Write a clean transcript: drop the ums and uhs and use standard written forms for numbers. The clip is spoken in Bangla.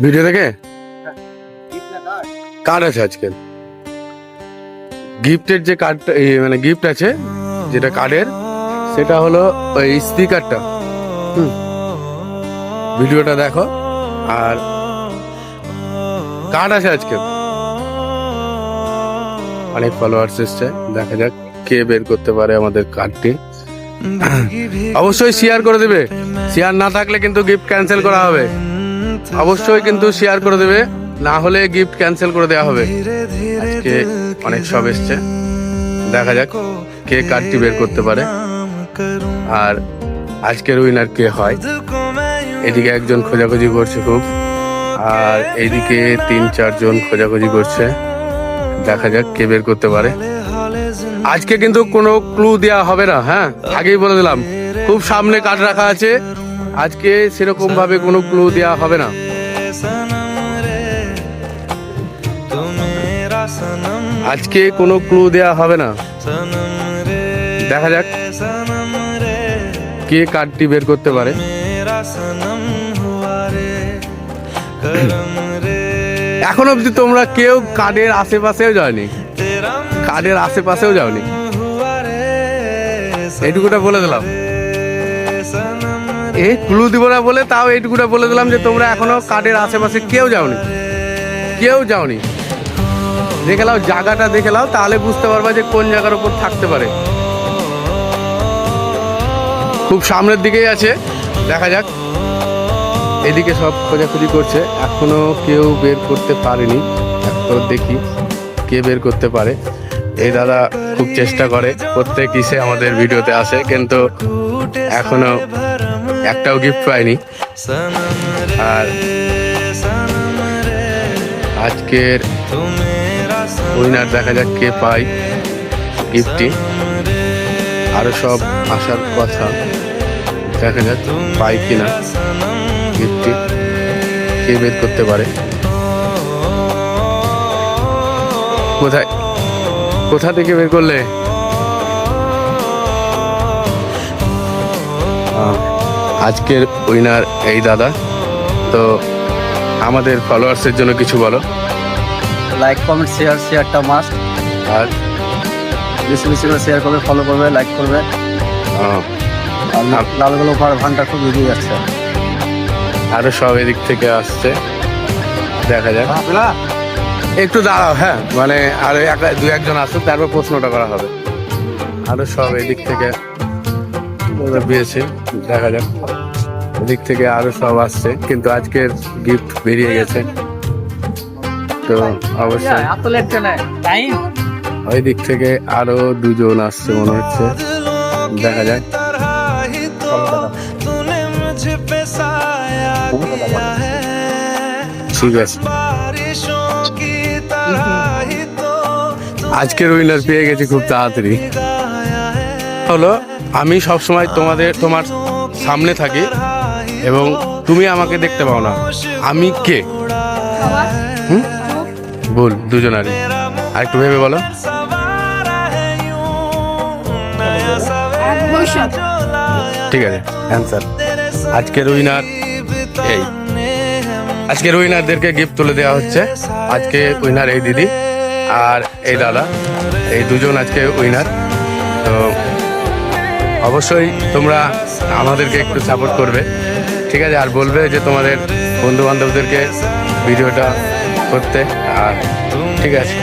ভিডিও দেখে কার্ড আছে আজকে গিফটের যে কার্ডটা মানে গিফট আছে যেটা কার্ডের সেটা হলো ওই স্পিকারটা। ভিডিওটা দেখো আর কার্ড আছে আজকে অনেক ফলোয়ার্স এসছে, দেখা যাক কে বের করতে পারে আমাদের কার্ডটি। অবশ্যই শেয়ার করে দেবে, শেয়ার না থাকলে কিন্তু গিফট ক্যান্সেল করা হবে। অবশ্যই কিন্তু শেয়ার করে দেবে, না হলে গিফট ক্যান্সেল করে দেওয়া হবে। আজকে অনেক সব এসছে, দেখা যাক কে কার্ডটি বের করতে পারে আর আজকের উইনার কে হয়। এদিকে একজন খোঁজাখুঁজি করছে খুব, আর এইদিকে 3-4 জন খোঁজাখুঁজি করছে, দেখা যাক কে বের করতে পারে। আজকে কিন্তু কোনো ক্লু দেওয়া হবে না, হ্যাঁ আগেই বলে দিলাম, খুব সামনে কার্ড রাখা আছে, আজকে সেরকম ভাবে কোনো ক্লু দেওয়া হবে না। আজকে কোনো ক্লু দেওয়া হবে না, দেখা যাক কে কার্ডটি বের করতে পারে। এখন অবধি তোমরা কেউ কার্ডের আশেপাশেও যাওনি, কার্ডের আশেপাশেও যাওনি, এইটুকুটা বলে দিলাম। এই ক্লু দিব না বলে তাও এইটুকুটা বলে দিলাম যে তোমরা এখনো কার্ডের আশেপাশে কেউ যাওনি, কেউ যাওনি। দেখে নাও, জায়গাটা দেখে নাও, তাহলে বুঝতে পারবা যে কোন জায়গার উপর থাকতে পারে। খুব সামনের দিকেই আছে, দেখা যাক। এদিকে সব খোঁজাখুঁজি করছে, এখনো কেউ বের করতে পারেনি। এখন দেখি কে বের করতে পারে। এই দাদা খুব চেষ্টা করে, প্রত্যেক ইসে আমাদের ভিডিওতে আসে, কিন্তু এখনো একটাও গিফট পায়নি। আর আজকের উইনার দেখা যাক কে পায় গিফটটি। আরো সব আসার কথা, দেখা যাক পাই কিনা গিফটটি, কে বের করতে পারে। কোথায়, কোথা থেকে বের করলে? আজকের উইনার এই দাদা। তো আমাদের ফলোয়ার্সের জন্য কিছু বলো। লাইক কমেন্ট শেয়ার, শেয়ারটা মাস্ট। আর বেশি বেশি করে শেয়ার করবে, ফলো করবে, লাইক করবে। লালগুলো ঘন্টা খুব এগিয়ে যাচ্ছে, আরো সব এদিক থেকে আসছে, দেখা যাক। একটু দাঁড়াও, হ্যাঁ মানে আরো 2-1 জন আসছে, তারপর প্রশ্নটা করা হবে। আরো সব এদিক থেকে পেয়েছে, দেখা যাক। এদিক থেকে আরো সব আসছে, কিন্তু আজকের গিফট বেরিয়ে গেছে। তো অবশ্যই ওই দিক থেকে আরো 2 জন আসছে মনে হচ্ছে, দেখা যাক। ঠিক আছে, আজকের উইনার পেয়ে গেছি খুব তাড়াতাড়ি। হলো আমি সবসময় তোমার সামনে থাকি এবং তুমি আমাকে দেখতে পাও না, আমি কে? ভুল দুজনারই, আর একটু ভেবে বলো। ঠিক আছে, অ্যান্সার। আজকের উইনার এই, আজকের উইনারদেরকে গিফট তুলে দেওয়া হচ্ছে। আজকে উইনার এই দিদি আর এই দাদা, এই 2 জন আজকে উইনার। তো অবশ্যই তোমরা আমাদেরকে একটু সাপোর্ট করবে, ঠিক আছে? আর বলবে যে তোমাদের বন্ধু বান্ধবদেরকে ভিডিওটা করতে। আর ঠিক আছে।